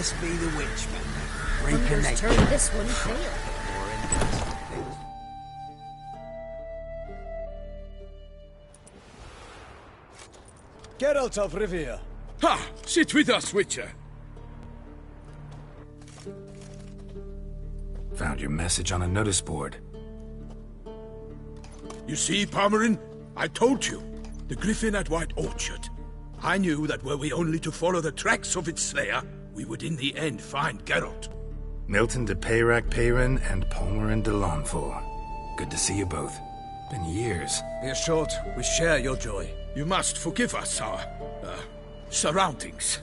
must be the witchman. Wonders turn this one clear. Geralt of Rivia. Ha! Sit with us, Witcher. Found your message on a notice board. You see, Palmerin? I told you. The Griffin at White Orchard. I knew that were we only to follow the tracks of its slayer, we would in the end find Geralt. Milton de Peyrac Peyrin and Palmerin de Launfal. Good to see you both. Been years. Be assured, we share your joy. You must forgive us our, surroundings.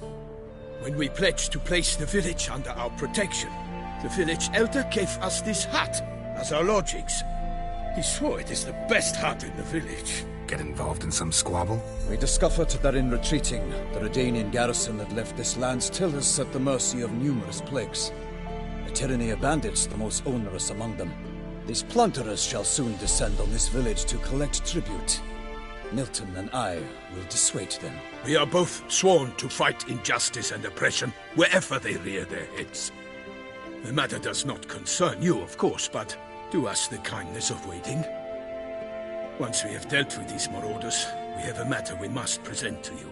When we pledged to place the village under our protection, the village elder gave us this hut as our lodgings. He swore it is the best hut in the village. Get involved in some squabble? We discovered that in retreating, the Redanian garrison had left this land still is at the mercy of numerous plagues. A tyranny of bandits, the most onerous among them. These plunderers shall soon descend on this village to collect tribute. Milton and I will dissuade them. We are both sworn to fight injustice and oppression wherever they rear their heads. The matter does not concern you, of course, but do us the kindness of waiting. Once we have dealt with these marauders, we have a matter we must present to you.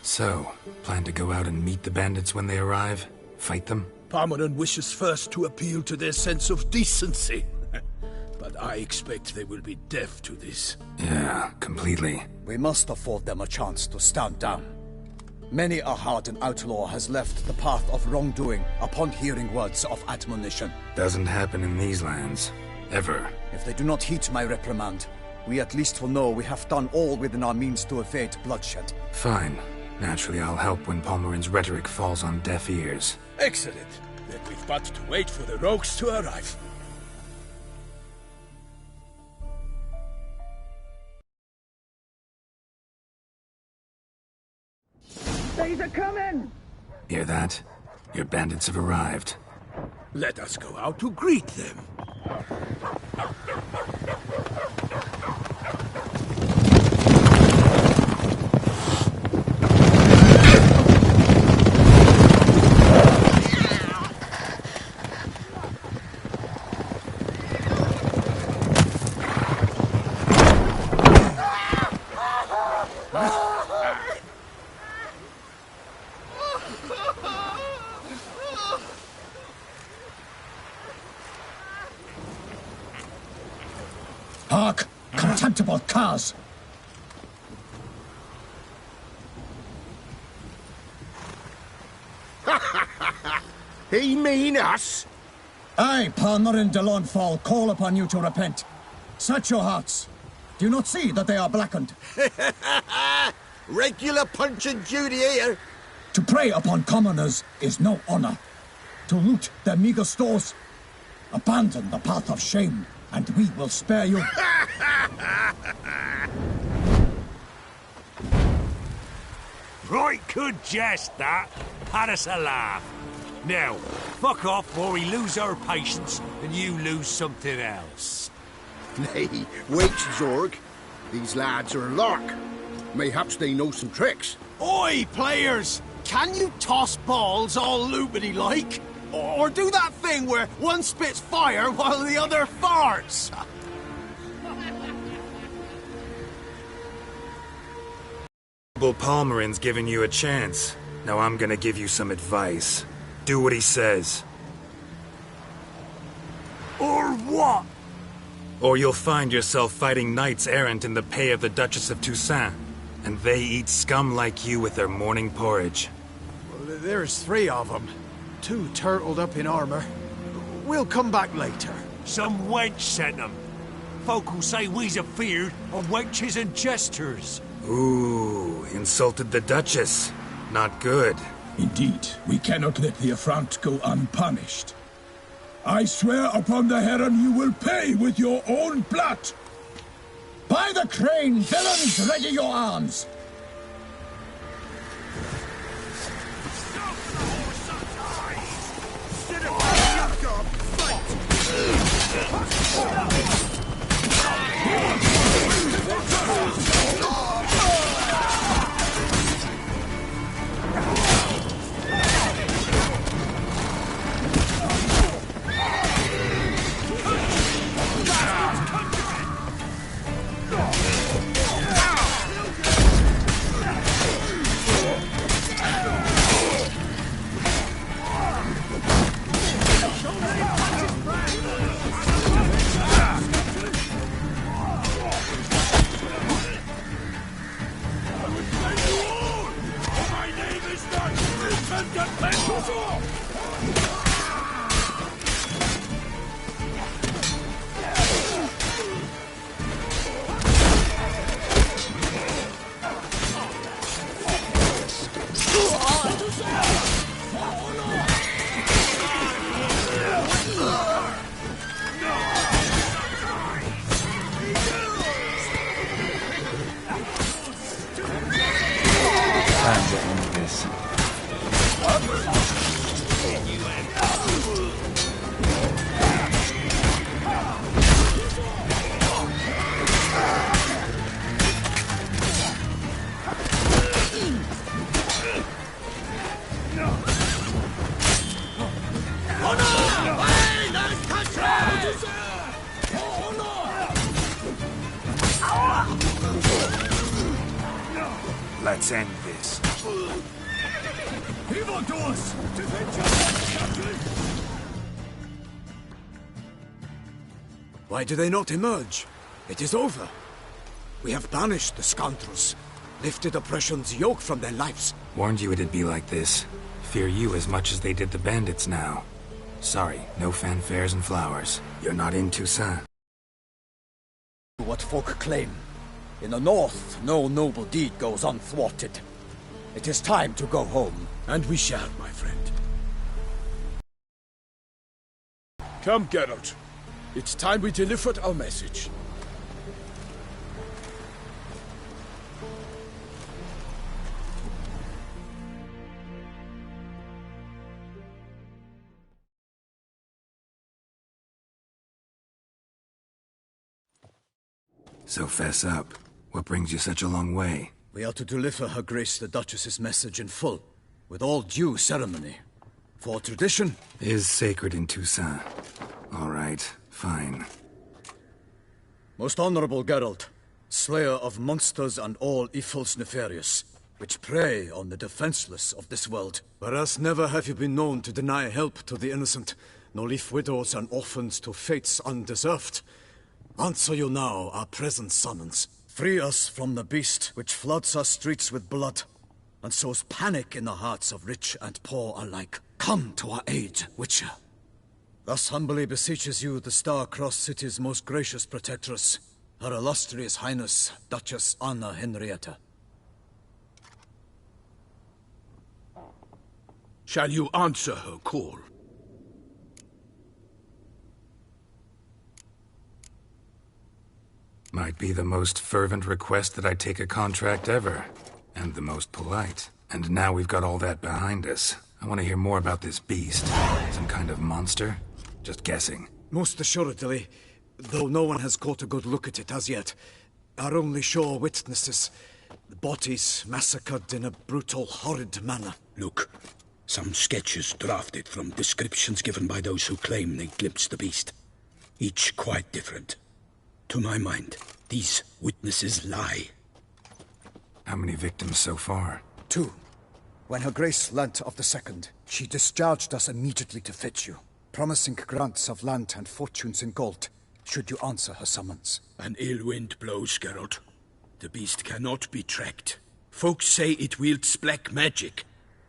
So, plan to go out and meet the bandits when they arrive? Fight them? Palmerin wishes first to appeal to their sense of decency. But I expect they will be deaf to this. Yeah, completely. We must afford them a chance to stand down. Many a hardened outlaw has left the path of wrongdoing upon hearing words of admonition. Doesn't happen in these lands. Ever. If they do not heed my reprimand, we at least will know we have done all within our means to evade bloodshed. Fine. Naturally, I'll help when Palmerin's rhetoric falls on deaf ears. Excellent. Then we've but to wait for the rogues to arrive. They's a coming! Hear that? Your bandits have arrived. Let us go out to greet them. Hark! Contemptible curs! He mean us? I, Palmerin de Launfal, call upon you to repent. Search your hearts. Do you not see that they are blackened? Regular Punch and Judy here. To prey upon commoners is no honor. To loot their meager stores, abandon the path of shame, and we will spare you. Right good jest, that. Had us a laugh. Now, fuck off before we lose our patience and you lose something else. Nay, wait, Zorg. These lads are a lark. Mayhaps they know some tricks. Oi, players! Can you toss balls all loopity-like? Or do that thing where one spits fire while the other farts? Palmerin's giving you a chance. Now I'm gonna give you some advice. Do what he says. Or what? Or you'll find yourself fighting knights errant in the pay of the Duchess of Toussaint. And they eat scum like you with their morning porridge. Well, there's 3 of them. 2 turtled up in armor. We'll come back later. Some wench sent them. Folk will say we's afeard of wenches and jesters. Ooh, insulted the Duchess. Not good. Indeed, we cannot let the affront go unpunished. I swear upon the Heron you will pay with your own blood! By the crane, villains, ready your arms! Time to end this. Let's end this. Why do they not emerge? It is over. We have banished the scoundrels, lifted oppression's yoke from their lives. Warned you it'd be like this. Fear you as much as they did the bandits now. Sorry, no fanfares and flowers. You're not in Toussaint. What folk claim. In the north, no noble deed goes unthwarted. It is time to go home. And we shall, my friend. Come, Geralt. It's time we delivered our message. So fess up. What brings you such a long way? We are to deliver Her Grace the Duchess's message in full, with all due ceremony. For tradition is sacred in Toussaint. All right, fine. Most honorable Geralt, slayer of monsters and all evils nefarious, which prey on the defenseless of this world. Whereas never have you been known to deny help to the innocent, nor leave widows and orphans to fates undeserved. Answer you now our present summons. Free us from the beast which floods our streets with blood, and sows panic in the hearts of rich and poor alike. Come to our aid, Witcher. Thus humbly beseeches you the Star-Crossed City's most gracious protectress, Her Illustrious Highness, Duchess Anna Henrietta. Shall you answer her call? Might be the most fervent request that I take a contract ever. And the most polite. And now we've got all that behind us. I want to hear more about this beast. Some kind of monster? Just guessing. Most assuredly, though no one has caught a good look at it as yet. Our only sure witnesses. The bodies massacred in a brutal, horrid manner. Look, some sketches drafted from descriptions given by those who claim they glimpsed the beast. Each quite different. To my mind, these witnesses lie. How many victims so far? 2. When Her Grace learnt of the second, she discharged us immediately to fetch you, promising grants of land and fortunes in gold, should you answer her summons. An ill wind blows, Geralt. The beast cannot be tracked. Folks say it wields black magic.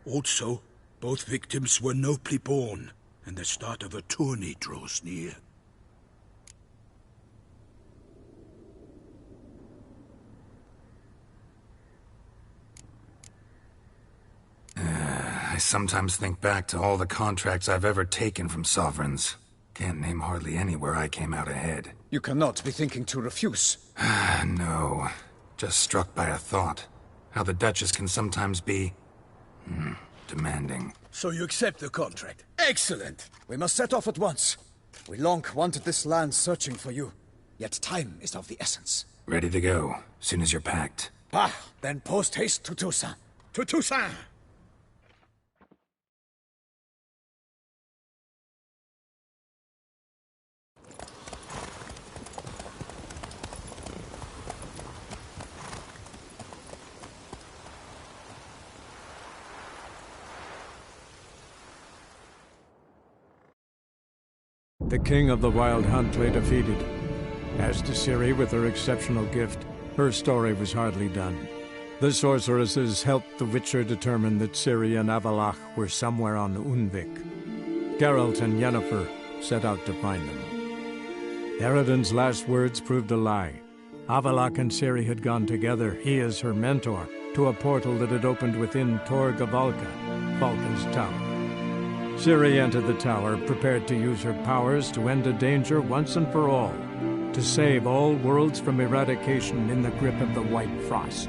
Also, both victims were nobly born, and the start of a tourney draws near. I sometimes think back to all the contracts I've ever taken from sovereigns. Can't name hardly any where I came out ahead. You cannot be thinking to refuse. No. Just struck by a thought. How the Duchess can sometimes be... demanding. So you accept the contract? Excellent! We must set off at once. We long wanted this land searching for you. Yet time is of the essence. Ready to go, soon as you're packed. Then post-haste to Toussaint. To Toussaint! The king of the Wild Hunt lay defeated. As to Ciri with her exceptional gift, her story was hardly done. The sorceresses helped the Witcher determine that Ciri and Avallac'h were somewhere on Unvik. Geralt and Yennefer set out to find them. Eredin's last words proved a lie. Avallac'h and Ciri had gone together, he as her mentor, to a portal that had opened within Tor Gavalka, Falca's tower. Ciri entered the tower, prepared to use her powers to end a danger once and for all, to save all worlds from eradication in the grip of the White Frost.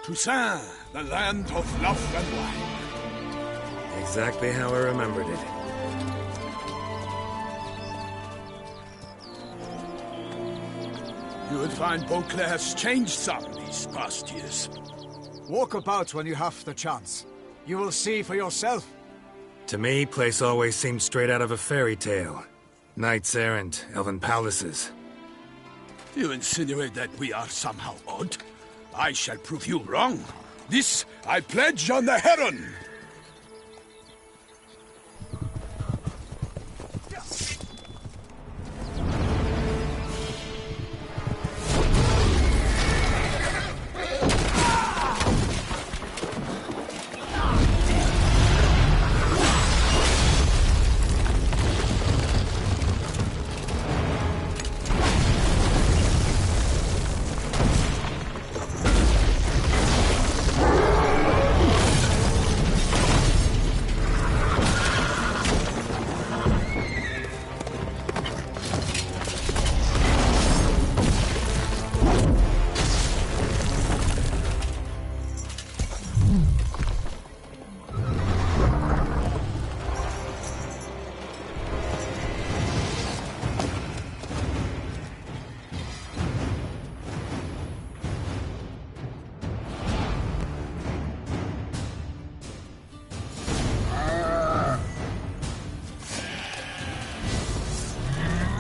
Toussaint, the land of love and wine. Exactly how I remembered it. You will find Beauclair's changed some these past years. Walk about when you have the chance. You will see for yourself. To me, place always seemed straight out of a fairy tale. Knights errant, elven palaces. You insinuate that we are somehow odd? I shall prove you wrong. This I pledge on the Heron.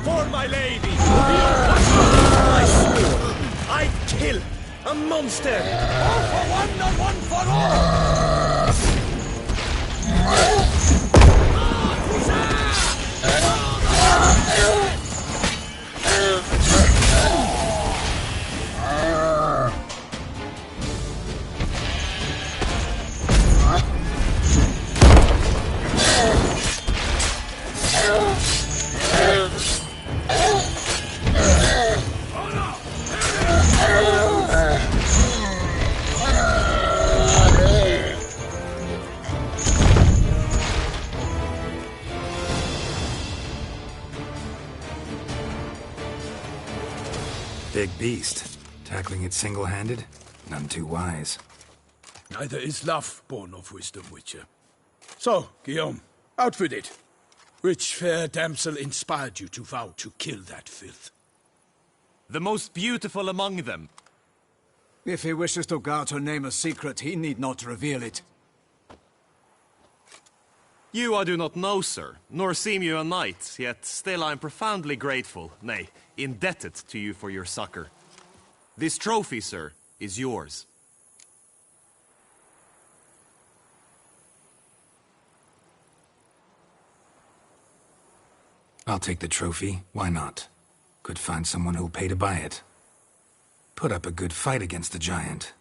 For my lady! I swore I'd kill a monster! All for one and one for all! Big beast. Tackling it single-handed? None too wise. Neither is love born of wisdom, Witcher. So, Guillaume, out with it. Which fair damsel inspired you to vow to kill that filth? The most beautiful among them. If he wishes to guard her name a secret, he need not reveal it. You I do not know, sir, nor seem you a knight, yet still I am profoundly grateful, nay, indebted to you for your succor. This trophy, sir, is yours. I'll take the trophy. Why not? Could find someone who'll pay to buy it. Put up a good fight against the giant.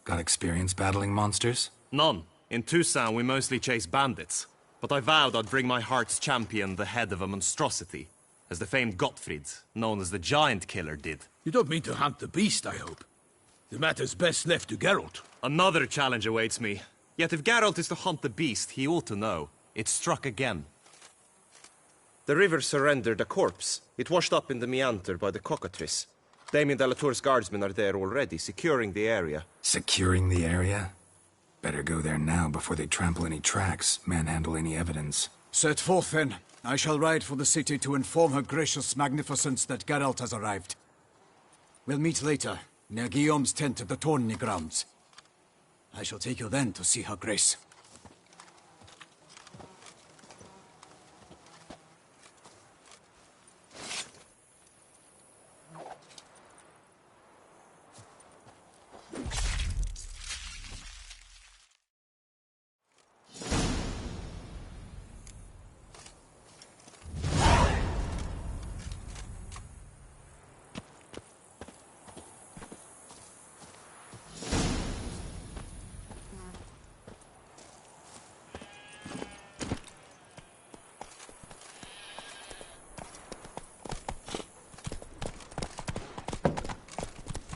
Got experience battling monsters? None. In Toussaint, we mostly chase bandits. But I vowed I'd bring my heart's champion the head of a monstrosity, as the famed Gottfried, known as the Giant Killer, did. You don't mean to hunt the beast, I hope. The matter's best left to Geralt. Another challenge awaits me. Yet if Geralt is to hunt the beast, he ought to know. It struck again. The river surrendered a corpse. It washed up in the meander by the cockatrice. Damien de la Tour's guardsmen are there already, securing the area. Securing the area? Better go there now before they trample any tracks, manhandle any evidence. Set forth, then. I shall ride for the city to inform her gracious magnificence that Geralt has arrived. We'll meet later, near Guillaume's tent at the Tourney grounds. I shall take you then to see her grace.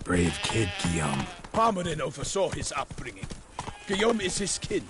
Brave kid, Guillaume. Parmanin oversaw his upbringing. Guillaume is his kin.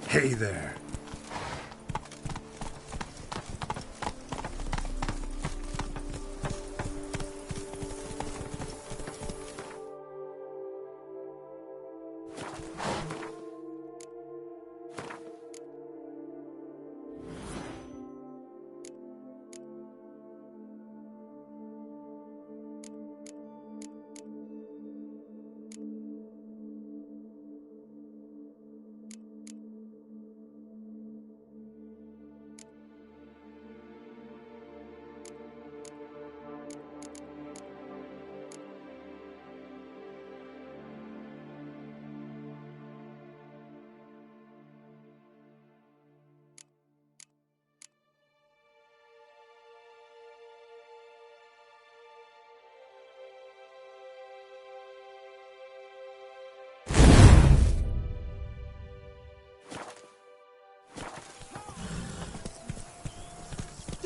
Hey there.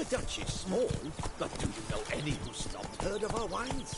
The Dutch is small, but do you know any who's not heard of our wines?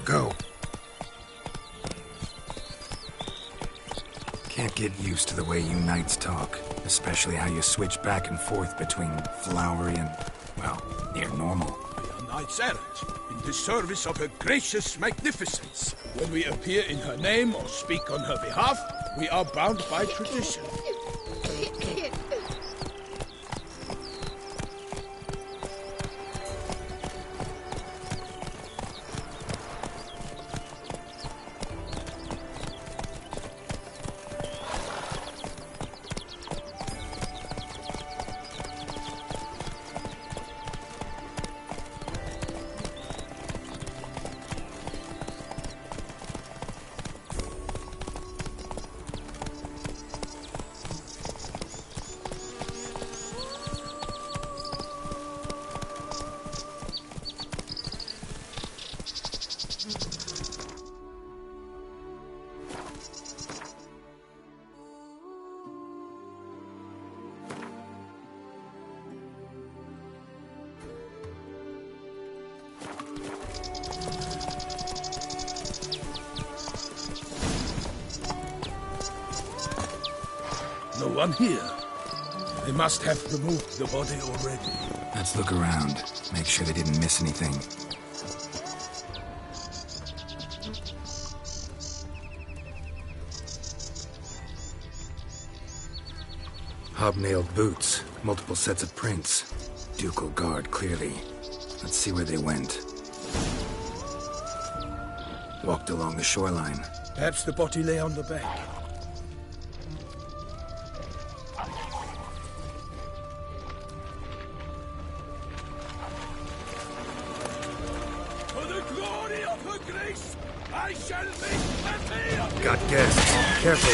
Go. Can't get used to the way you knights talk, especially how you switch back and forth between flowery and, well, near normal. We are knights errant, in the service of her gracious magnificence. When we appear in her name or speak on her behalf, we are bound by tradition. No one here. They must have removed the body already. Let's look around. Make sure they didn't miss anything. Hobnailed boots. Multiple sets of prints. Ducal guard, clearly. Let's see where they went. Walked along the shoreline. Perhaps the body lay on the bank. I shall make appeal! Got guests. Careful.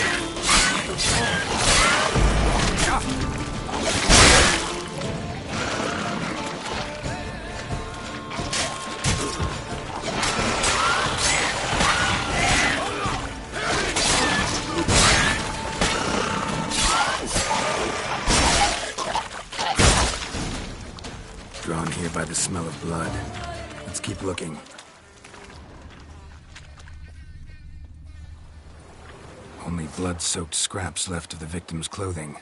Drawn here by the smell of blood. Let's keep looking. Only blood-soaked scraps left of the victim's clothing.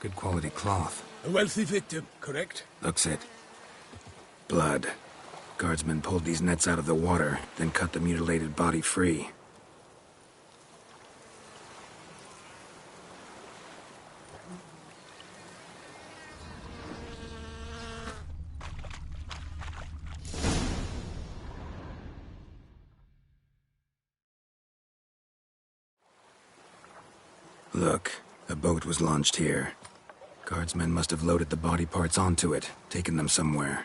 Good quality cloth. A wealthy victim, correct? Looks it. Blood. Guardsmen pulled these nets out of the water, then cut the mutilated body free. Look, a boat was launched here. Guardsmen must have loaded the body parts onto it, taken them somewhere.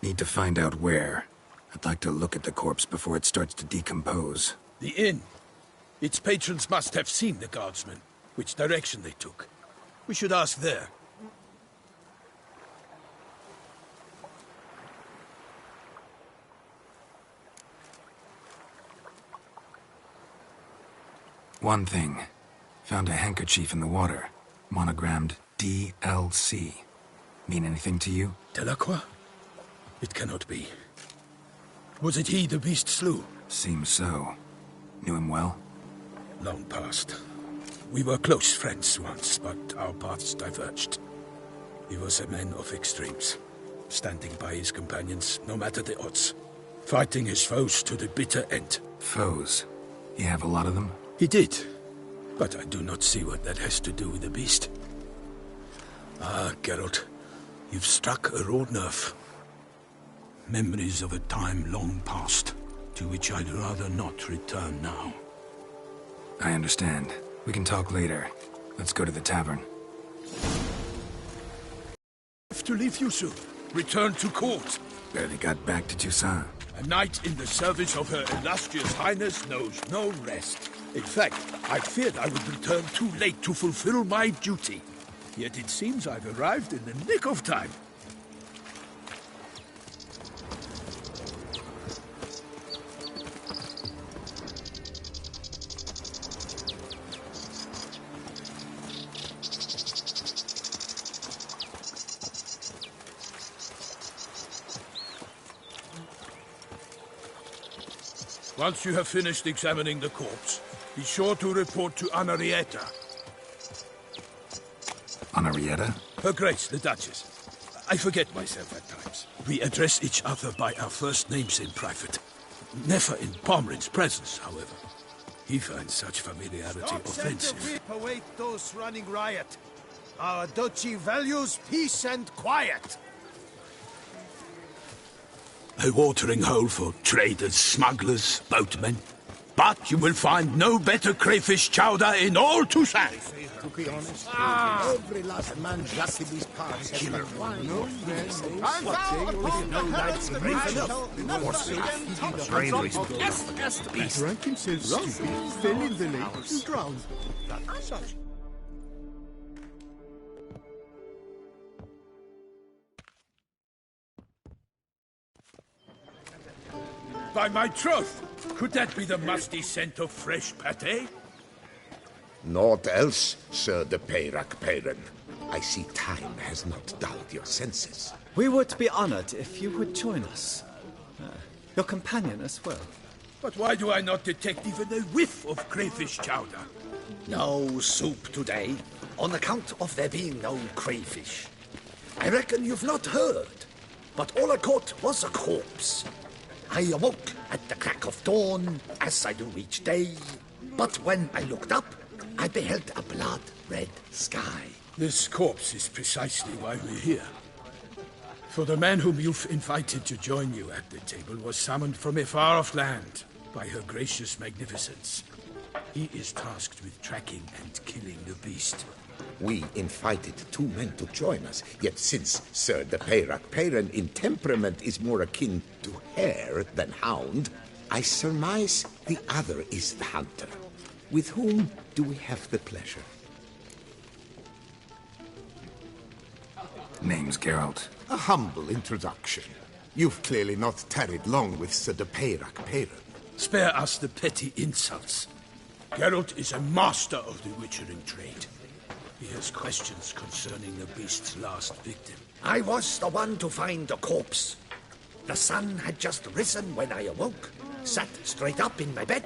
Need to find out where. I'd like to look at the corpse before it starts to decompose. The inn. Its patrons must have seen the guardsmen, which direction they took. We should ask there. One thing. Found a handkerchief in the water. Monogrammed DLC. Mean anything to you? Delacroix? It cannot be. Was it he the beast slew? Seems so. Knew him well? Long past. We were close friends once, but our paths diverged. He was a man of extremes, standing by his companions no matter the odds, fighting his foes to the bitter end. Foes? You have a lot of them? He did. But I do not see what that has to do with the beast. Ah, Geralt, you've struck a raw nerve. Memories of a time long past, to which I'd rather not return now. I understand. We can talk later. Let's go to the tavern. I have to leave you soon. Return to court. Barely got back to Toussaint. A knight in the service of Her Illustrious Highness knows no rest. In fact, I feared I would return too late to fulfill my duty. Yet it seems I've arrived in the nick of time. Once you have finished examining the corpse, be sure to report to Anarietta. Anarietta? Her Grace, the Duchess. I forget myself at times. We address each other by our first names in private. Never in Pomrin's presence, however. He finds such familiarity offensive. Send the whip await those running riot. Our duchy values peace and quiet. A watering hole for traders, smugglers, boatmen. But you will find no better crayfish chowder in all Toussaint. To be honest, every last man just in these parts has been wine. No lads brave enough. Bravery. Drank himself stupid, fell in the lake and drowned. Such. By my troth, could that be the musty scent of fresh pâté? Naught else, Sir de Peyrac Peyran. I see time has not dulled your senses. We would be honored if you would join us. Your companion as well. But why do I not detect even a whiff of crayfish chowder? No soup today, on account of there being no crayfish. I reckon you've not heard, but all I caught was a corpse. I awoke at the crack of dawn, as I do each day, but when I looked up, I beheld a blood-red sky. This corpse is precisely why we're here. For the man whom you've invited to join you at the table was summoned from a far-off land by her gracious magnificence. He is tasked with tracking and killing the beast. We invited 2 men to join us, yet since Sir de Peyrac Peyran in temperament is more akin to hare than hound, I surmise the other is the hunter. With whom do we have the pleasure? Name's Geralt. A humble introduction. You've clearly not tarried long with Sir de Peyrac Peyran. Spare us the petty insults. Geralt is a master of the witchering trade. He has questions concerning the beast's last victim. I was the one to find the corpse. The sun had just risen when I awoke, sat straight up in my bed,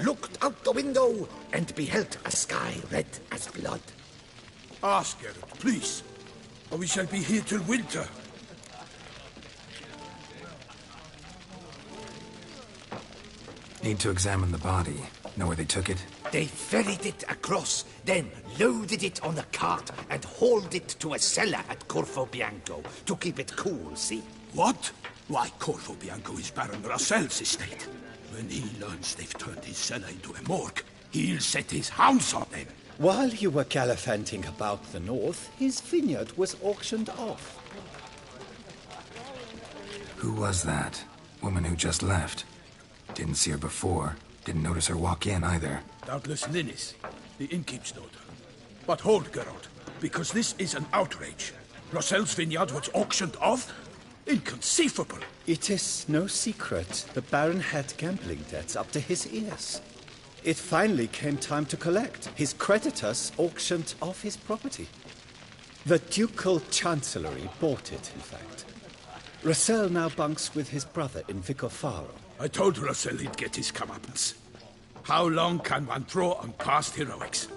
looked out the window, and beheld a sky red as blood. Ask Geralt, please, or we shall be here till winter. Need to examine the body. Know where they took it? They ferried it across, then loaded it on a cart and hauled it to a cellar at Corvo Bianco to keep it cool, see? What? Why, Corvo Bianco is Baron Russell's estate. When he learns they've turned his cellar into a morgue, he'll set his hounds on them. While you were gallivanting about the north, his vineyard was auctioned off. Who was that? Woman who just left. Didn't see her before. Didn't notice her walk in either. Doubtless Ninnis, the innkeep's daughter. But hold, Geralt, because this is an outrage. Russell's vineyard was auctioned off? Inconceivable! It is no secret the Baron had gambling debts up to his ears. It finally came time to collect. His creditors auctioned off his property. The Ducal Chancellery bought it, in fact. Russell now bunks with his brother in Vicofaro. I told Russell he'd get his comeuppance. How long can one draw on past heroics?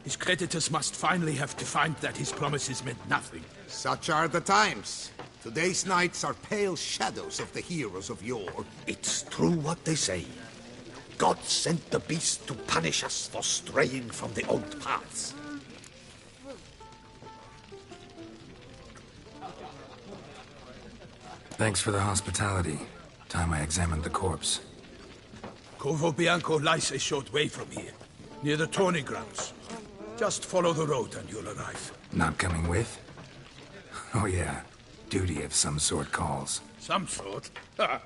His creditors must finally have to find that his promises meant nothing. Such are the times. Today's knights are pale shadows of the heroes of yore. It's true what they say. God sent the beast to punish us for straying from the old paths. Thanks for the hospitality. Time I examined the corpse. Corvo Bianco lies a short way from here, near the tourney grounds. Just follow the road and you'll arrive. Not coming with? Oh yeah, duty of some sort calls. Some sort? Ha!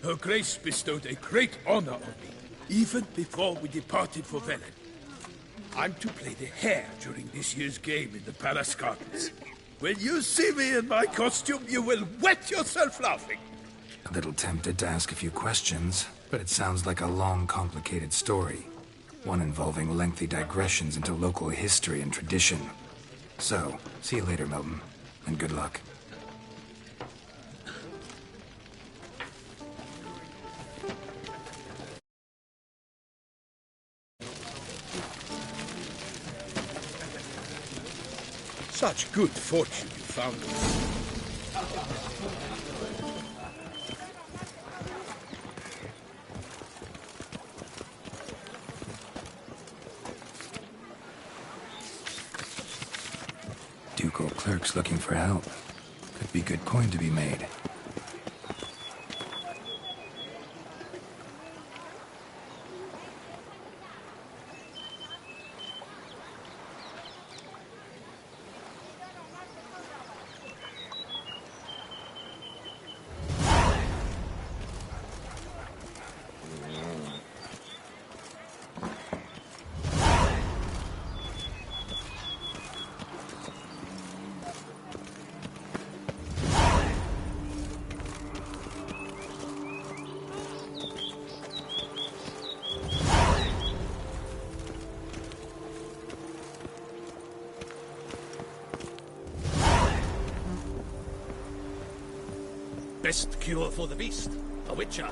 Her Grace bestowed a great honor on me, even before we departed for Velen. I'm to play the hare during this year's game in the palace gardens. When you see me in my costume, you will wet yourself laughing. A little tempted to ask a few questions, but it sounds like a long, complicated story. One involving lengthy digressions into local history and tradition. So, see you later, Milton, and good luck. Such good fortune you found us. Ducal clerks looking for help. Could be good coin to be made. Best cure for the beast, a witcher.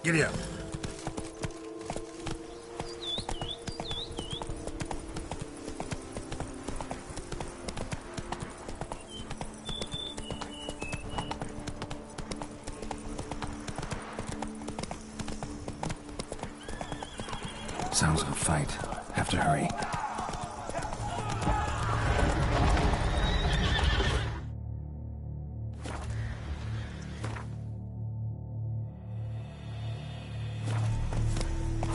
Giddy up. Sounds of a fight. Have to hurry.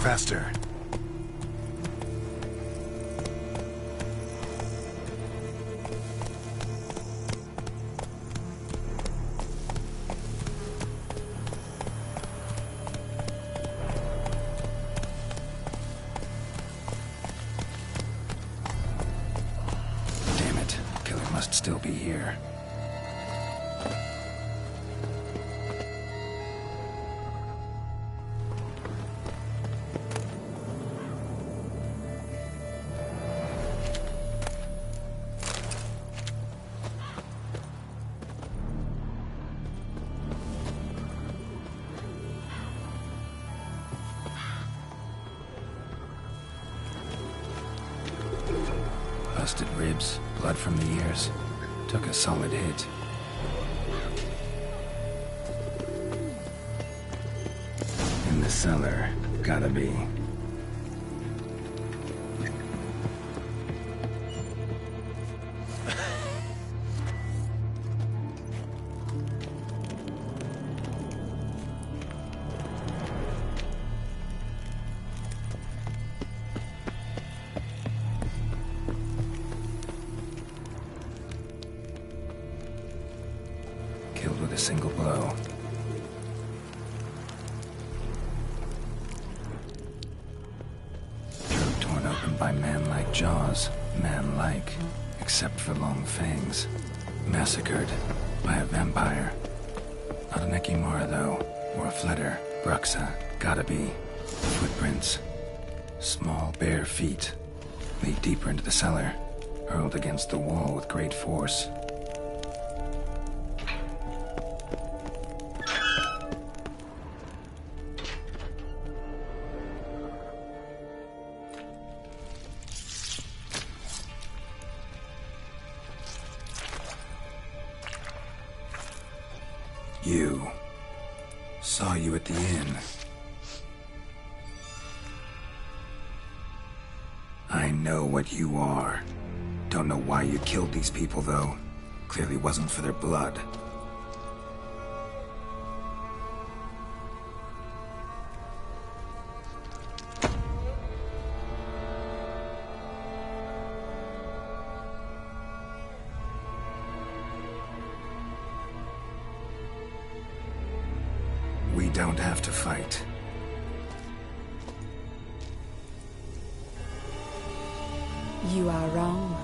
Faster. Damn it. Killer must still be here. Busted ribs, blood from the ears. Took a solid hit. In the cellar, gotta be. Killed with a single blow. Throat torn open by man-like jaws. Man-like, except for long fangs. Massacred by a vampire. Not an Ekimara, though. Or a Flitter. Bruxa. Gotta be. Footprints. Small, bare feet. Lead deeper into the cellar. Hurled against the wall with great force. You. Saw you at the inn. I know what you are. Don't know why you killed these people, though. Clearly wasn't for their blood. We don't have to fight. You are wrong.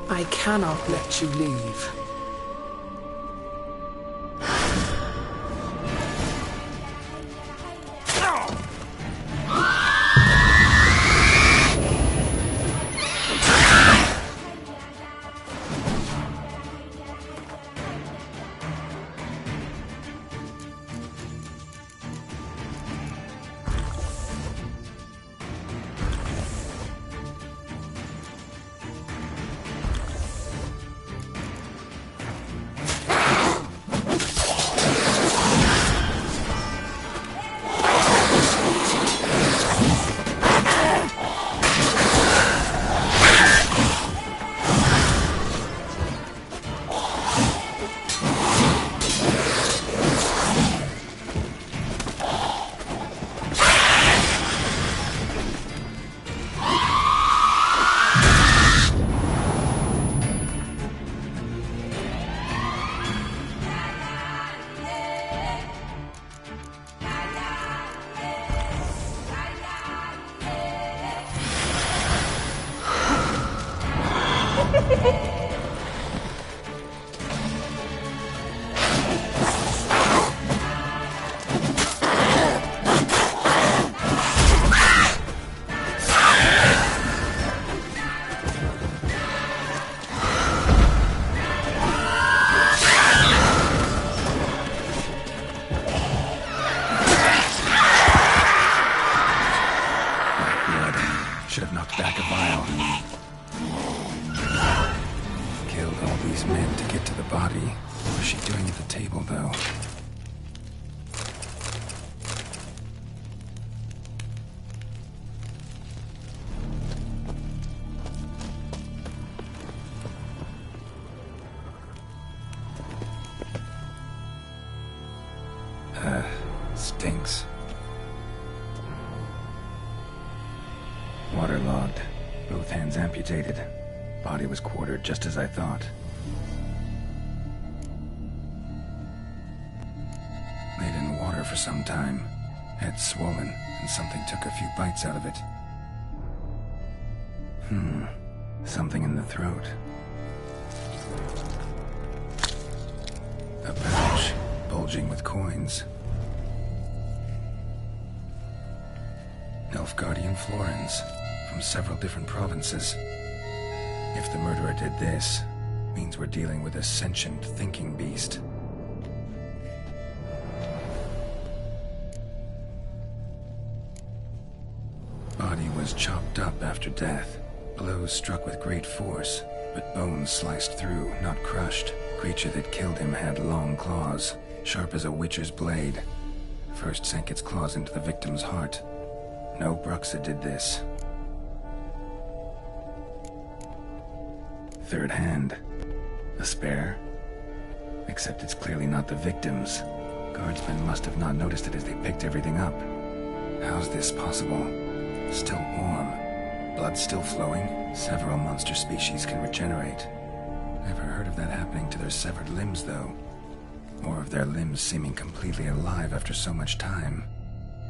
I cannot let you leave. the table, though. Stinks. Waterlogged. Both hands amputated. Body was quartered just as I thought. Laid in water for some time. Head swollen, and something took a few bites out of it. Something in the throat. A pouch, bulging with coins. Nilfgaardian florins, from several different provinces. If the murderer did this, means we're dealing with a sentient thinking beast. Body was chopped up after death. Blows struck with great force, but bones sliced through, not crushed. Creature that killed him had long claws, sharp as a witcher's blade. First sank its claws into the victim's heart. No Bruxa did this. Third hand. A spare? Except it's clearly not the victim's. Guardsmen must have not noticed it as they picked everything up. How's this possible? Still warm. Blood still flowing. Several monster species can regenerate. Never heard of that happening to their severed limbs, though. Or of their limbs seeming completely alive after so much time.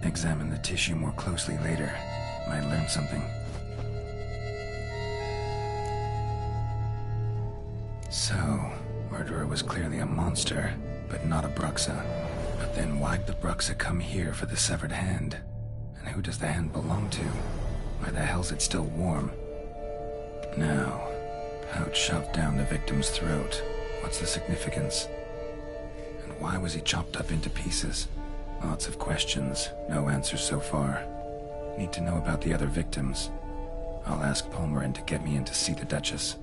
Examine the tissue more closely later. Might learn something. So, murderer was clearly a monster, but not a Bruxa. But then why'd the Bruxa come here for the severed hand? And who does the hand belong to? Why the hell's it still warm? Now, pouch shoved down the victim's throat. What's the significance? And why was he chopped up into pieces? Lots of questions, no answers so far. Need to know about the other victims. I'll ask Palmerin to get me in to see the Duchess.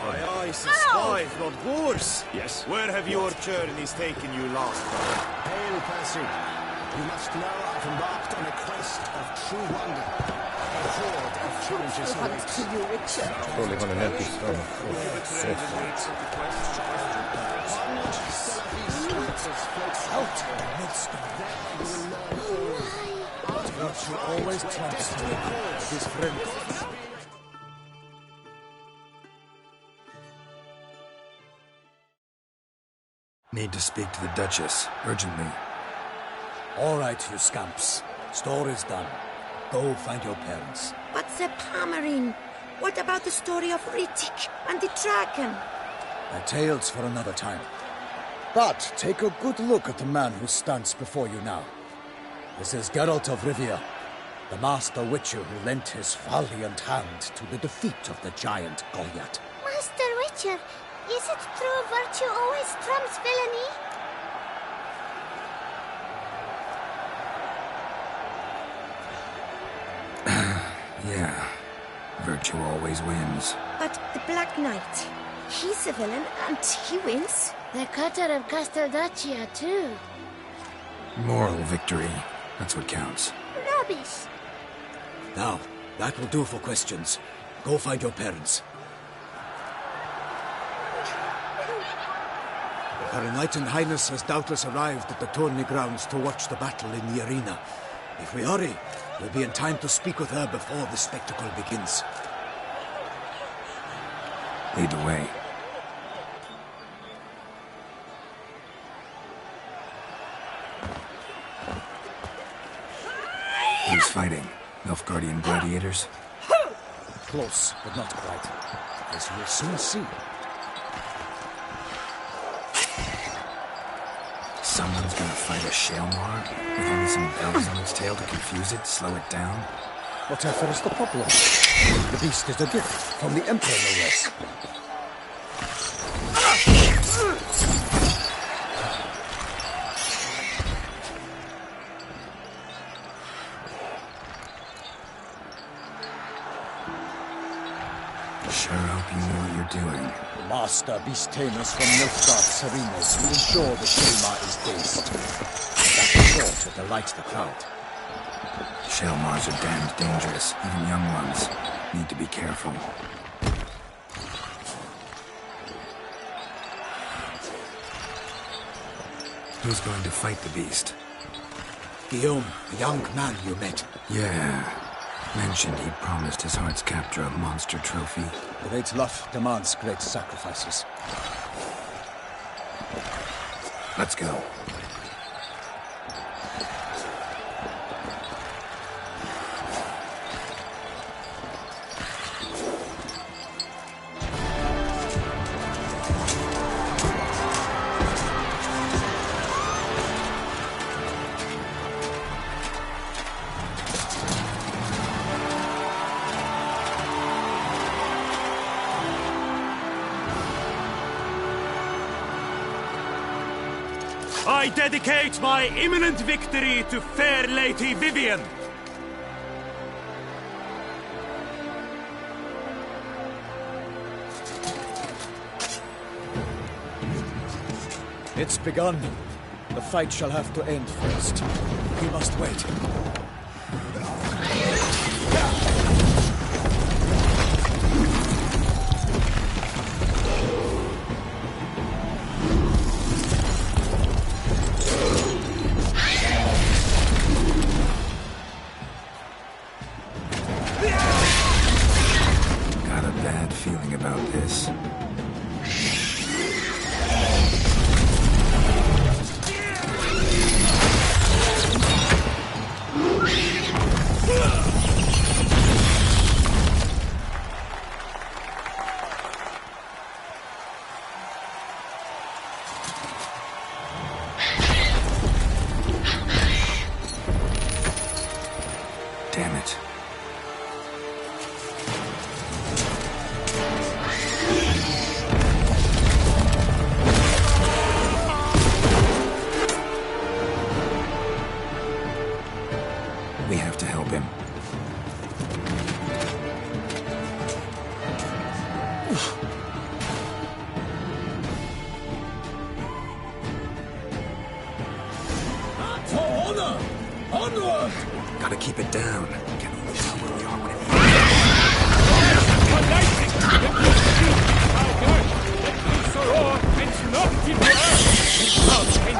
My eyes spy from Boers. Yes. Where have your journeys taken you last, brother? Hail, Percy. You must know I've embarked on a quest of true wonder. A horde of challenges awaits. To you, Richard. Probably gonna help you start. Out in the midst of that, you will learn all. What you always trust his friend. Need to speak to the Duchess, urgently. All right, you scamps. Story's done. Go find your parents. But Sir Palmerin, what about the story of Riddick and the dragon? My tale's for another time. But take a good look at the man who stands before you now. This is Geralt of Rivia, the master witcher who lent his valiant hand to the defeat of the giant Goliath. Master Witcher, is it true virtue always trumps villainy? Yeah, virtue always wins. But the Black Knight, he's a villain and he wins. The cutter of Casteldacia, too. Moral victory, that's what counts. Rubbish. Now, that will do for questions. Go find your parents. Her Enlightened Highness has doubtless arrived at the tourney grounds to watch the battle in the arena. If we hurry, we'll be in time to speak with her before the spectacle begins. Lead the way. Who's fighting? Nilfgaardian gladiators? Close, but not quite. As you'll soon see. Someone's gonna fight a Shaelmar with only some bells on its tail to confuse it, slow it down? Whatever is the problem? The beast is a gift from the Emperor, no less. Sure hope you know what you're doing. Master Beast Tamers from Nilfgaard Serenas will ensure the Shaelmar is dazed. And that is sure to delight the crowd. Shaelmars are damned dangerous. Even young ones need to be careful. Who's going to fight the beast? Guillaume, the young man you met. Yeah. Mentioned he'd promised his heart's captor a monster trophy. Great love demands great sacrifices. Let's go. I dedicate my imminent victory to fair Lady Vivian. It's begun. The fight shall have to end first. We must wait. Got a bad feeling about this. Damn it. We have to help him. For honor! Onward! Gotta keep it down. Can only tell where we are when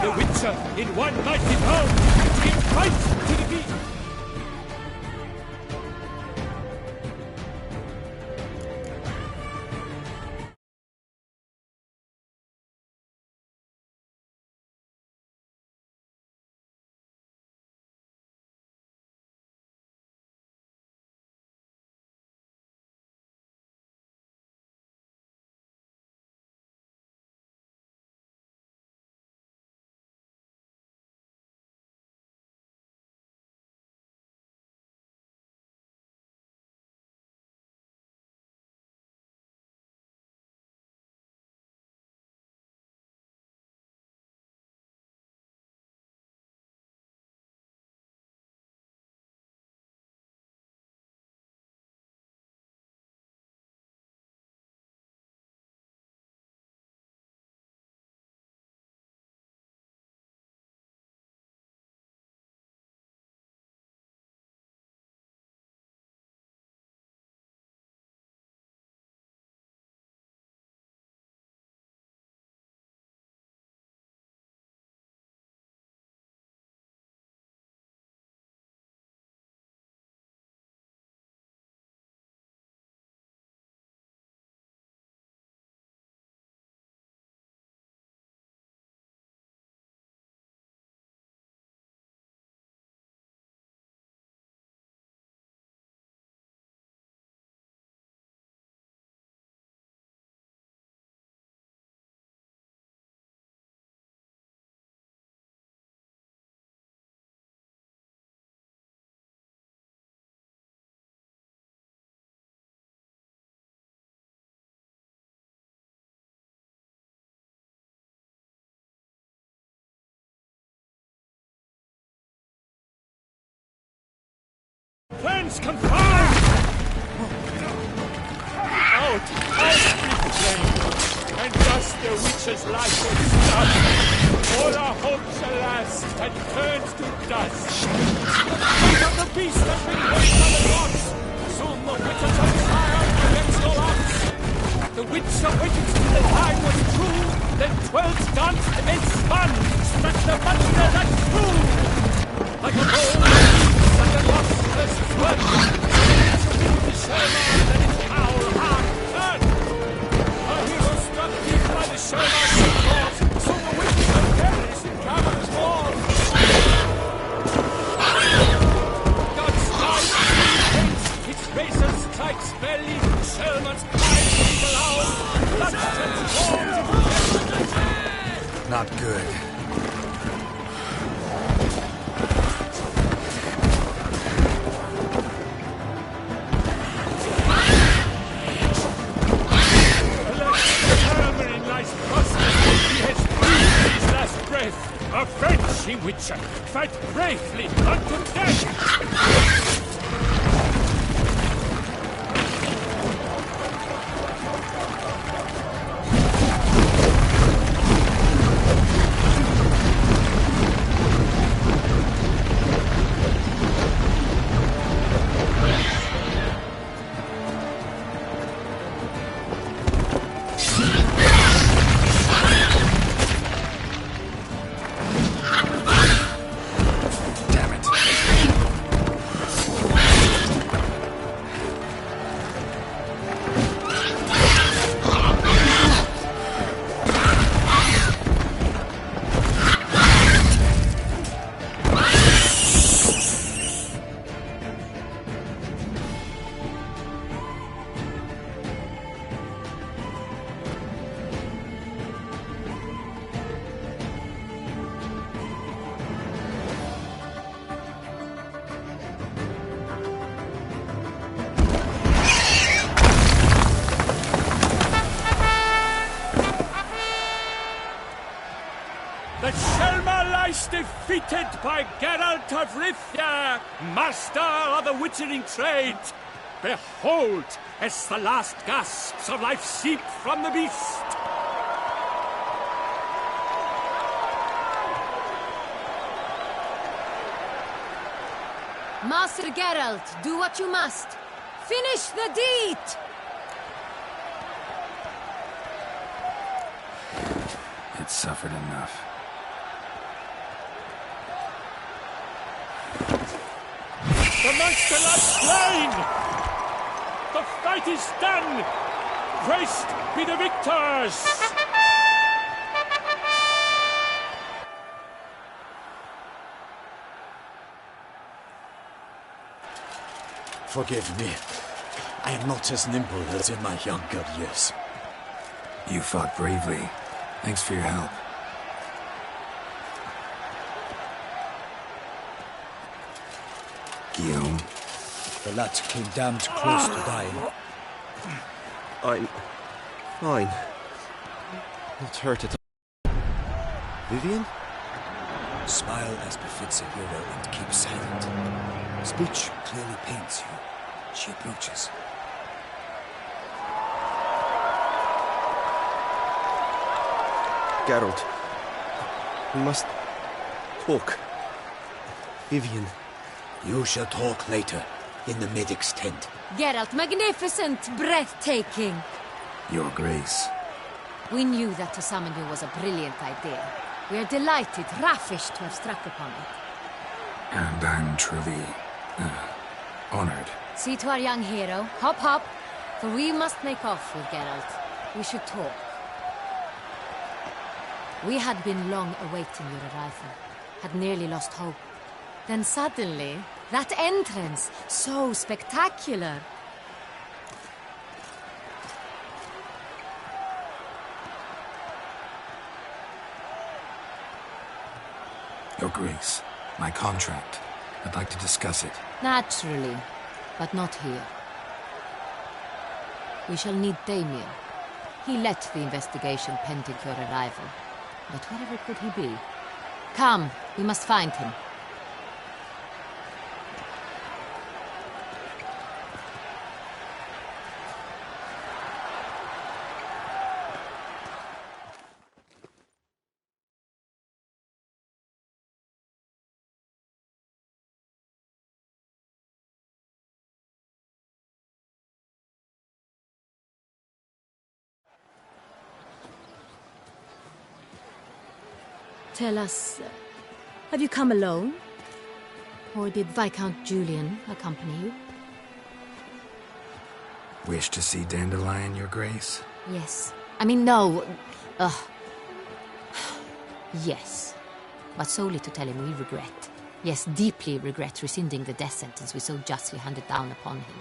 The Witcher in one mighty pound, in fight to the beat. Plans confirmed! Out! Out, big flame! And thus the witch's life was done. All our hopes, alas, had turned to dust. But the beast has been raised by the gods. Soon the witches shall triumph against all odds. The witch awaited till the time was true. Then 12 danced and spun, struck the monster that flew. Like a bowl of leaves and a monstrous flood. The Sherman and its power hard turned. A hero struck deep by the Sherman's claws. So the witches are perished in cavern's walls. God's knife paints its razor strikes belly. Sherman's eyes people out. Blood transforms. Not good. A Frenchy witcher, fight bravely unto death! Defeated by Geralt of Rivia, master of the witchering trade. Behold, as the last gasps of life seep from the beast. Master Geralt, do what you must. Finish the deed! It's suffered enough. The monster lies slain! The fight is done! Praised be the victors! Forgive me. I am not as nimble as in my younger years. You fought bravely. Thanks for your help. Guillaume. The lad came damned close to dying. I'm fine. Not hurt at all. Vivian? Smile as befits a hero and keep silent. Speech clearly pains you. She approaches. Geralt. We must talk. Vivian. You shall talk later, in the medic's tent. Geralt, magnificent, breathtaking. Your Grace. We knew that to summon you was a brilliant idea. We are delighted, ravished to have struck upon it. And I'm truly, honored. See to our young hero. Hop, hop. For we must make off with Geralt. We should talk. We had been long awaiting your arrival. Had nearly lost hope. Then suddenly, that entrance, so spectacular. Your Grace, my contract. I'd like to discuss it. Naturally, but not here. We shall need Damien. He led the investigation pending your arrival. But wherever could he be? Come, we must find him. Tell us, have you come alone? Or did Viscount Julian accompany you? Wish to see Dandelion, Your Grace? Yes. I mean, no. Yes. But solely to tell him we regret. Yes, deeply regret rescinding the death sentence we so justly handed down upon him.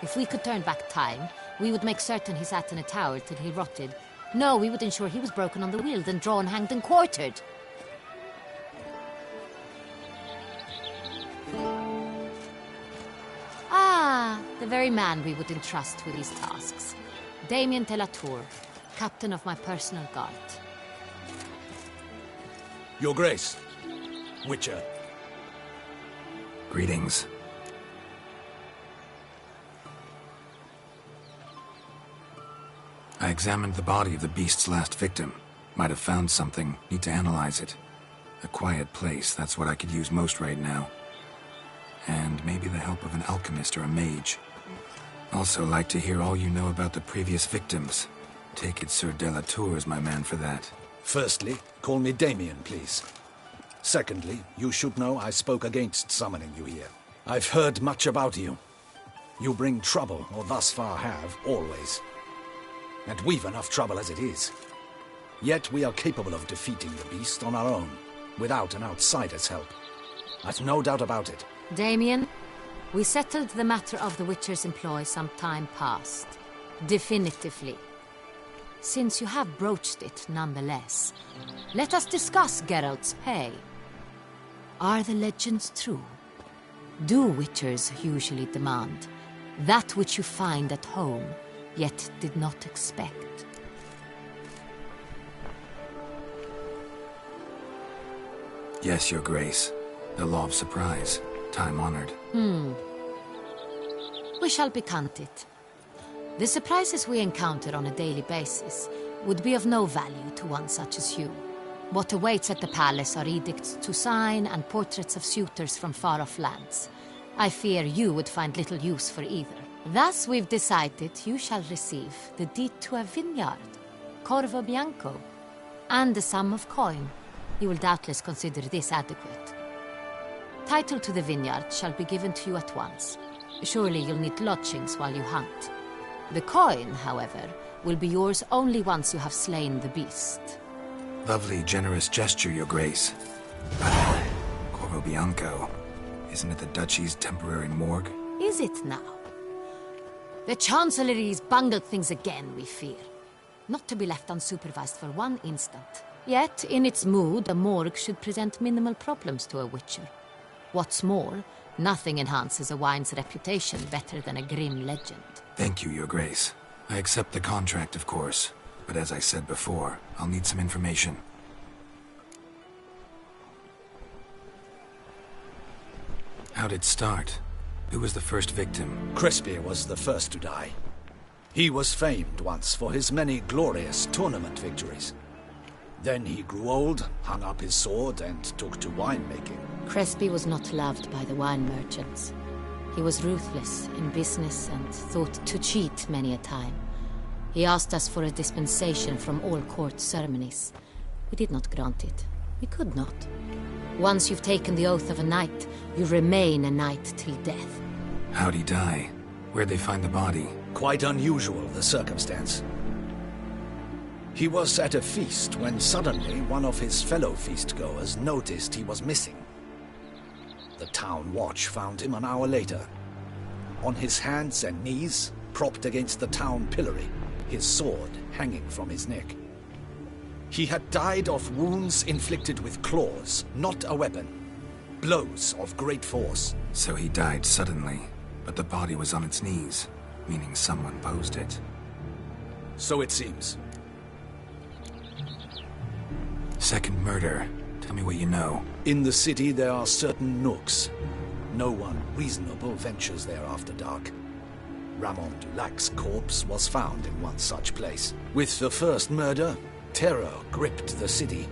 If we could turn back time, we would make certain he sat in a tower till he rotted. No, we would ensure he was broken on the wheel, then drawn, hanged, and quartered. Ah, the very man we would entrust with these tasks. Damien de la Tour, captain of my personal guard. Your Grace, Witcher. Greetings. I examined the body of the beast's last victim. Might have found something. Need to analyze it. A quiet place, that's what I could use most right now. And maybe the help of an alchemist or a mage. Also like to hear all you know about the previous victims. Take it Sir de la Tour is my man for that. Firstly, call me Damien, please. Secondly, you should know I spoke against summoning you here. I've heard much about you. You bring trouble, or thus far have, always. And we've enough trouble as it is. Yet we are capable of defeating the beast on our own, without an outsider's help. I've no doubt about it. Damien, we settled the matter of the Witcher's employ some time past. Definitively. Since you have broached it nonetheless, let us discuss Geralt's pay. Are the legends true? Do Witchers usually demand that which you find at home, yet did not expect? Yes, Your Grace. The law of surprise. Time-honored. We shall becant it. The surprises we encounter on a daily basis would be of no value to one such as you. What awaits at the palace are edicts to sign and portraits of suitors from far-off lands. I fear you would find little use for either. Thus we've decided you shall receive the deed to a vineyard, Corvo Bianco, and a sum of coin. You will doubtless consider this adequate. Title to the vineyard shall be given to you at once. Surely you'll need lodgings while you hunt. The coin, however, will be yours only once you have slain the beast. Lovely, generous gesture, Your Grace. Corvo Bianco. Isn't it the Duchy's temporary morgue? Is it now? The Chancellery's bungled things again, we fear. Not to be left unsupervised for one instant. Yet, in its mood, a morgue should present minimal problems to a Witcher. What's more, nothing enhances a wine's reputation better than a grim legend. Thank you, Your Grace. I accept the contract, of course. But as I said before, I'll need some information. How'd it start? Who was the first victim? Crespi was the first to die. He was famed once for his many glorious tournament victories. Then he grew old, hung up his sword, and took to winemaking. Crespi was not loved by the wine merchants. He was ruthless in business and thought to cheat many a time. He asked us for a dispensation from all court ceremonies. We did not grant it. We could not. Once you've taken the oath of a knight, you remain a knight till death. How'd he die? Where'd they find the body? Quite unusual, the circumstance. He was at a feast when suddenly one of his fellow feastgoers noticed he was missing. The town watch found him an hour later. On his hands and knees, propped against the town pillory, his sword hanging from his neck. He had died of wounds inflicted with claws, not a weapon. Blows of great force. So he died suddenly, but the body was on its knees, meaning someone posed it. So it seems. Second murder. Tell me what you know. In the city there are certain nooks. No one reasonable ventures there after dark. Ramon Dulac's corpse was found in one such place. With the first murder, terror gripped the city.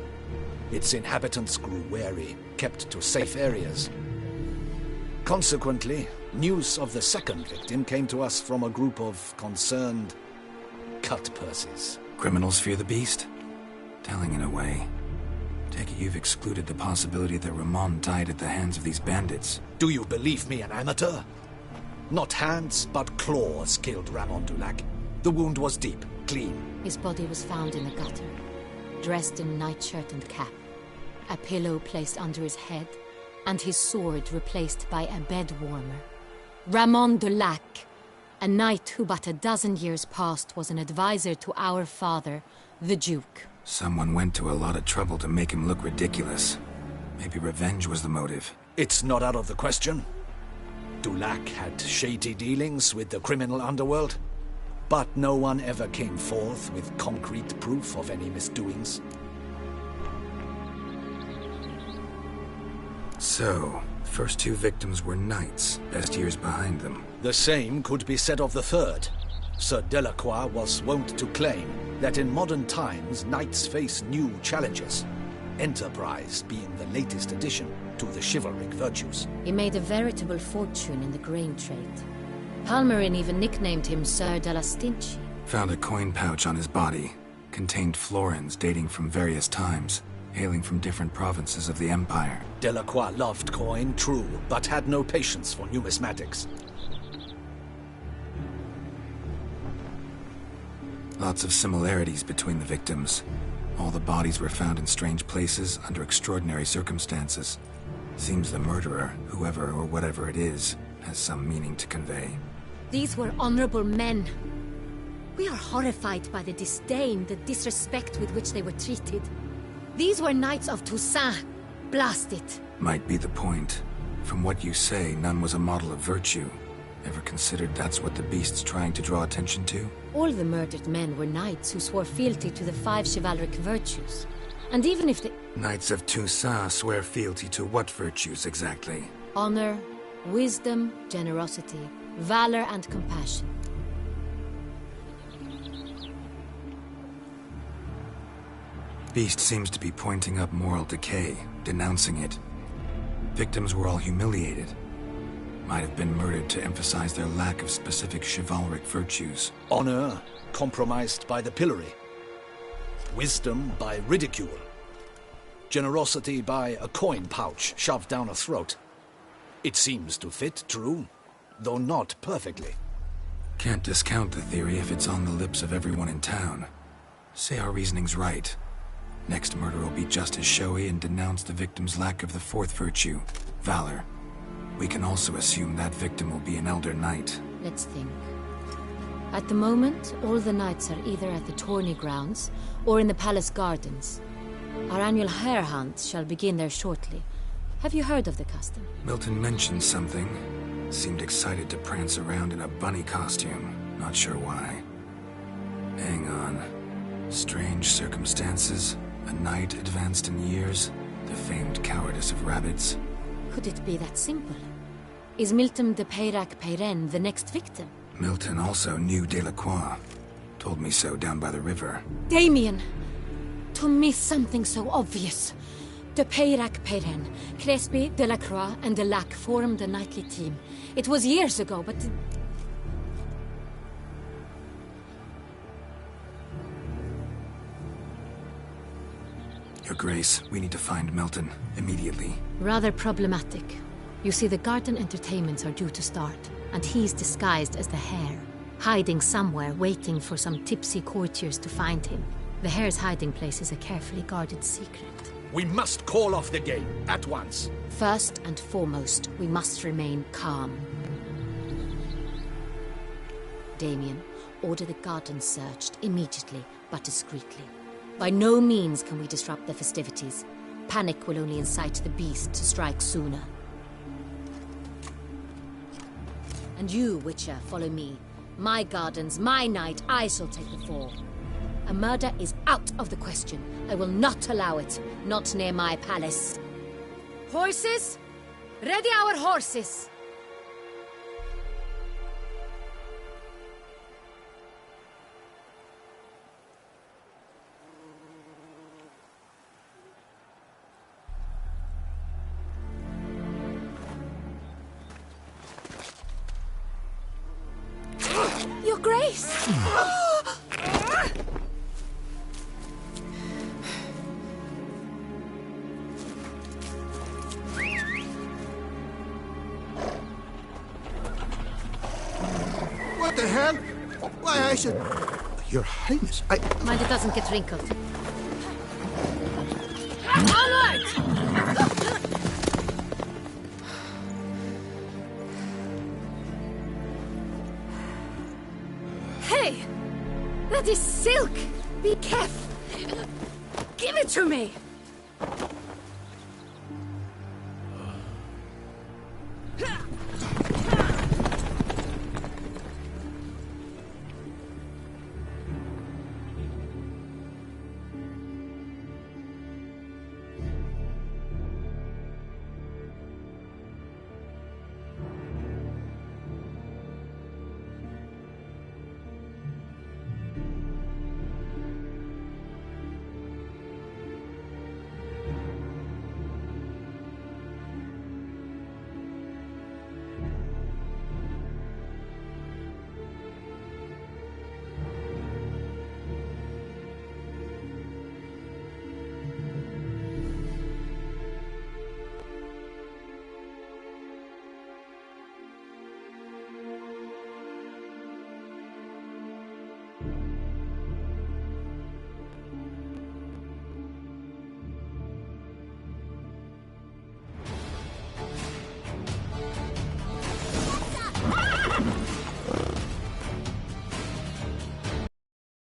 Its inhabitants grew wary, kept to safe areas. Consequently, news of the second victim came to us from a group of concerned cut-purses. Criminals fear the beast? Telling in a way. you've excluded the possibility that Ramon died at the hands of these bandits. Do you believe me an amateur? Not hands, but claws killed Ramon Dulac. The wound was deep, clean. His body was found in the gutter, dressed in nightshirt and cap, a pillow placed under his head, and his sword replaced by a bed warmer. Ramon Dulac, a knight who but a dozen years past was an advisor to our father, the Duke. Someone went to a lot of trouble to make him look ridiculous. Maybe revenge was the motive. It's not out of the question. Dulac had shady dealings with the criminal underworld, but no one ever came forth with concrete proof of any misdoings. So, first two victims were knights, best years behind them. The same could be said of the third. Sir Delacroix was wont to claim that in modern times knights face new challenges, enterprise being the latest addition to the chivalric virtues. He made a veritable fortune in the grain trade. Palmerin even nicknamed him Sir de la Stinchi. Found a coin pouch on his body. Contained florins dating from various times, hailing from different provinces of the Empire. Delacroix loved coin, true, but had no patience for numismatics. Lots of similarities between the victims. All the bodies were found in strange places under extraordinary circumstances. Seems the murderer, whoever or whatever it is, has some meaning to convey. These were honorable men. We are horrified by the disdain, the disrespect with which they were treated. These were knights of Toussaint. Blast it. Might be the point. From what you say, none was a model of virtue. Ever considered that's what the beast's trying to draw attention to? All the murdered men were knights who swore fealty to the 5 chivalric virtues. And even if the... Knights of Toussaint swear fealty to what virtues exactly? Honor, wisdom, generosity, valor, and compassion. Beast seems to be pointing up moral decay, denouncing it. Victims were all humiliated. Might have been murdered to emphasize their lack of specific chivalric virtues. Honor compromised by the pillory. Wisdom by ridicule. Generosity by a coin pouch shoved down a throat. It seems to fit, true, though not perfectly. Can't discount the theory if it's on the lips of everyone in town. Say our reasoning's right. Next murder will be just as showy and denounce the victim's lack of the fourth virtue, valor. We can also assume that victim will be an elder knight. Let's think. At the moment, all the knights are either at the tourney grounds or in the palace gardens. Our annual hare hunt shall begin there shortly. Have you heard of the custom? Milton mentioned something. Seemed excited to prance around in a bunny costume. Not sure why. Hang on. Strange circumstances. A knight advanced in years. The famed cowardice of rabbits. Could it be that simple? Is Milton de Peyrac-Peyren the next victim? Milton also knew Delacroix. Told me so down by the river. Damien! To miss something so obvious. De Peyrac-Peyren, Crespi, Delacroix, and Delac formed a knightly team. It was years ago, but... Your Grace, we need to find Milton, immediately. Rather problematic. You see, the garden entertainments are due to start, and he's disguised as the hare, hiding somewhere, waiting for some tipsy courtiers to find him. The hare's hiding place is a carefully guarded secret. We must call off the game, at once. First and foremost, we must remain calm. Damien, order the garden searched immediately, but discreetly. By no means can we disrupt the festivities. Panic will only incite the beast to strike sooner. And you, Witcher, follow me. My gardens, my night, I shall take the fall. A murder is out of the question. I will not allow it. Not near my palace. Horses? Ready our horses! Your Grace! What the hell? Why, I said... Your Highness, I... Mind it doesn't get wrinkled. All right! Hey! That is silk! Be careful! Give it to me!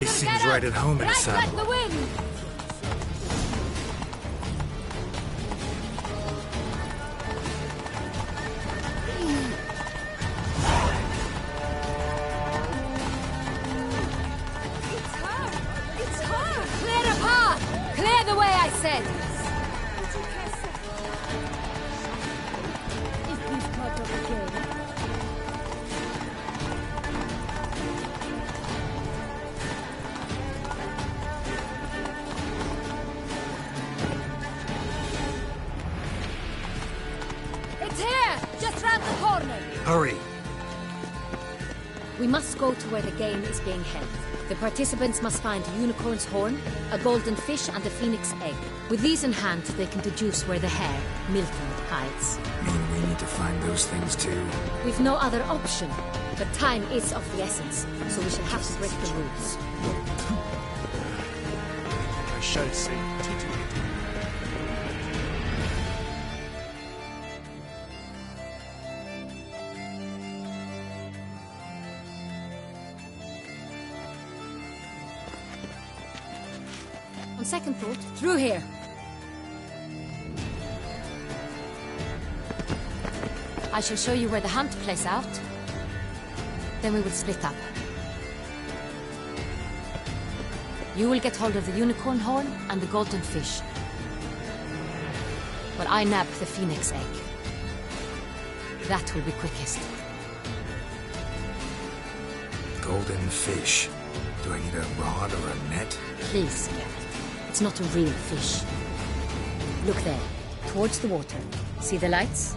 Seems right at home in a saddle. Like the wind! It's her! It's her! Clear the path! Clear the way, I said! Is this part of the game? Hurry! We must go to where the game is being held. The participants must find a unicorn's horn, a golden fish, and a phoenix egg. With these in hand, they can deduce where the hare, Milton, hides. Mean we need to find those things too? We've no other option. But time is of the essence, so we shall have to break the rules. I shall say titty. On second thought, through here. I shall show you where the hunt plays out. Then we will split up. You will get hold of the unicorn horn and the golden fish, while I nab the phoenix egg. That will be quickest. Golden fish. Do I need a rod or a net? Please, Geralt. It's not a real fish. Look there, towards the water. See the lights?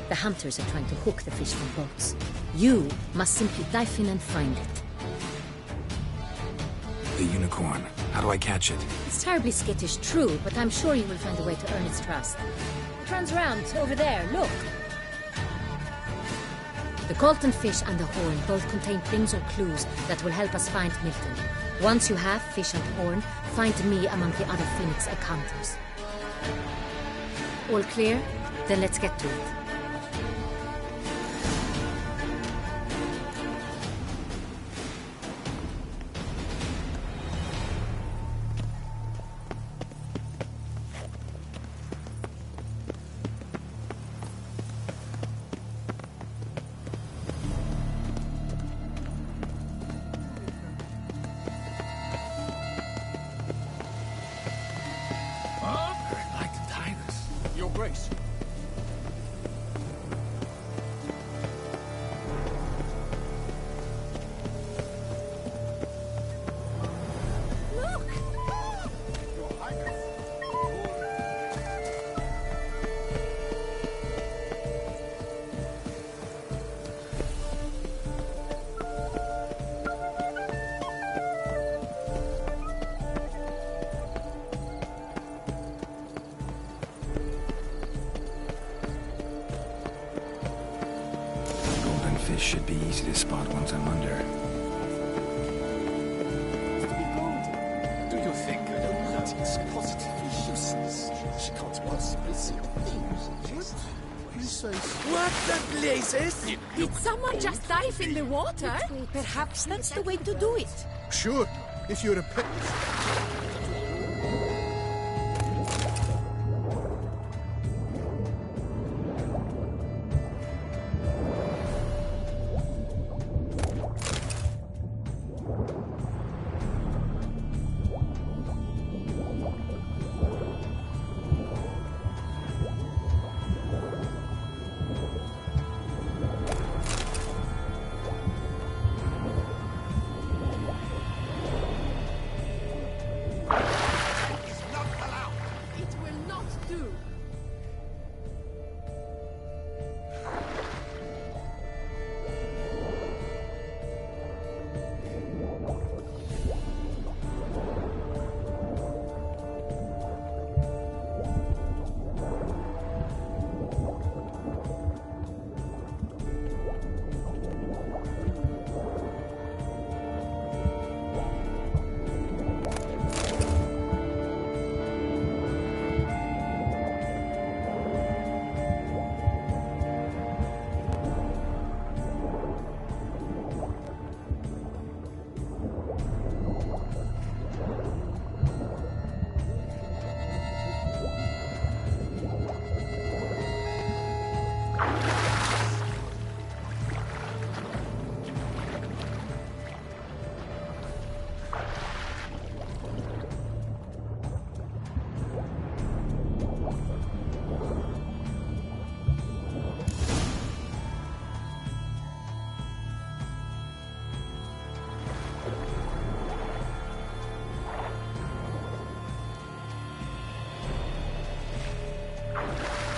The hunters are trying to hook the fish from boats. You must simply dive in and find it. The unicorn. How do I catch it? It's terribly skittish, true, but I'm sure you will find a way to earn its trust. It runs around, over there, look. The golden fish and the horn both contain things or clues that will help us find Milton. Once you have fish and horn, find me among the other Phoenix Egg hunters. All clear? Then let's get to it. Your Grace. This should be easy to spot once I'm under. Do you think I don't know that it's positively useless? She can't possibly see things. What the blazes? Did someone just dive in the water? Perhaps that's the way to do it. Sure, if you're a pit.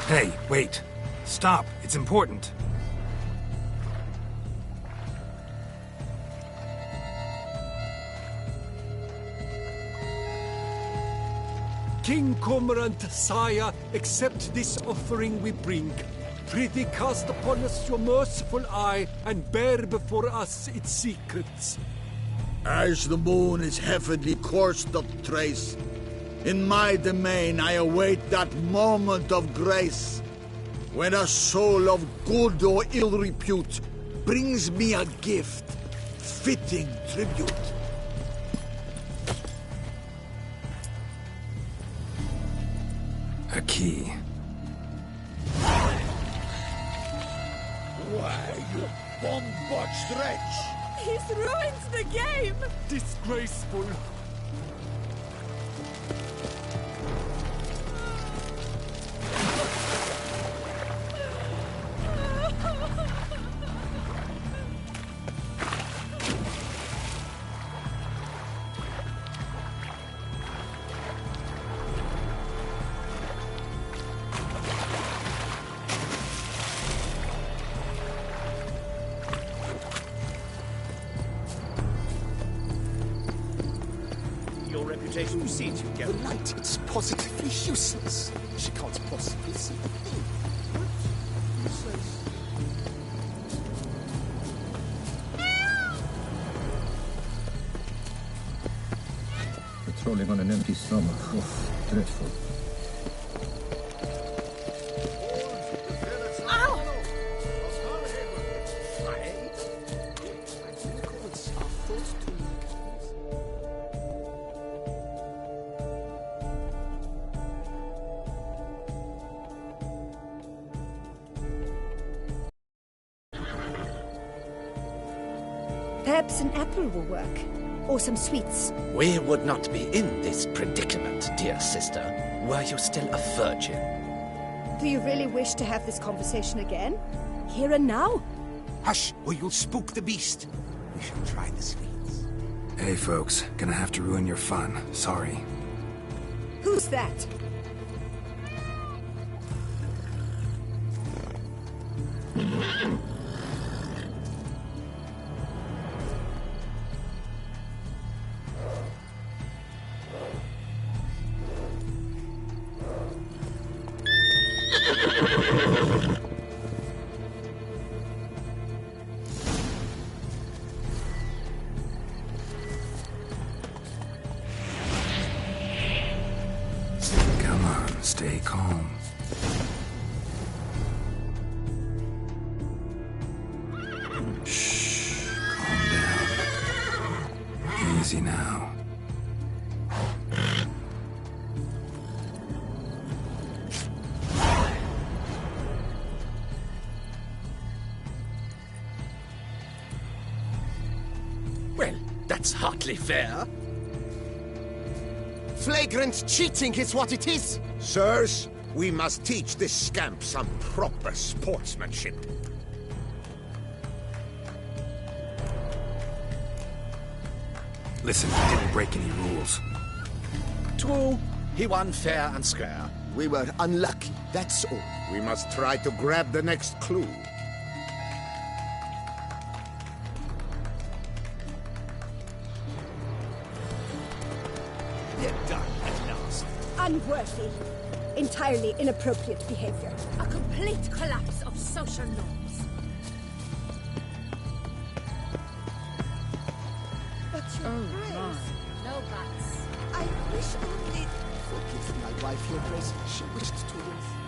Hey, wait. Stop. It's important. King Cormorant, sire, accept this offering we bring. Prithee cast upon us your merciful eye, and bear before us its secrets. As the moon is heavenly coursed of trace, in my domain I await that moment of grace, when a soul of good or ill repute brings me a gift, fitting tribute. A key. Why, you bomb-botched wretch! He's ruined the game! Disgraceful. Your reputation precedes you, The Geralt. light, it's positively useless. She can't possibly see a thing. Patrolling on an empty stomach. Oh, dreadful. Perhaps an apple will work. Or some sweets. We would not be in this predicament, dear sister, were you still a virgin. Do you really wish to have this conversation again? Here and now? Hush, or you'll spook the beast. We shall try the sweets. Hey, folks. Gonna have to ruin your fun. Sorry. Who's that? Easy now. Well, that's hardly fair. Flagrant cheating is what it is! Sirs, we must teach this scamp some proper sportsmanship. Listen, he didn't break any rules. True, he won fair and square. We were unlucky, that's all. We must try to grab the next clue. They're done at last. Unworthy. Entirely inappropriate behavior. A complete collapse of social norms. But your grace. No buts. I wish only... Forgive my wife, your grace. She wished to live.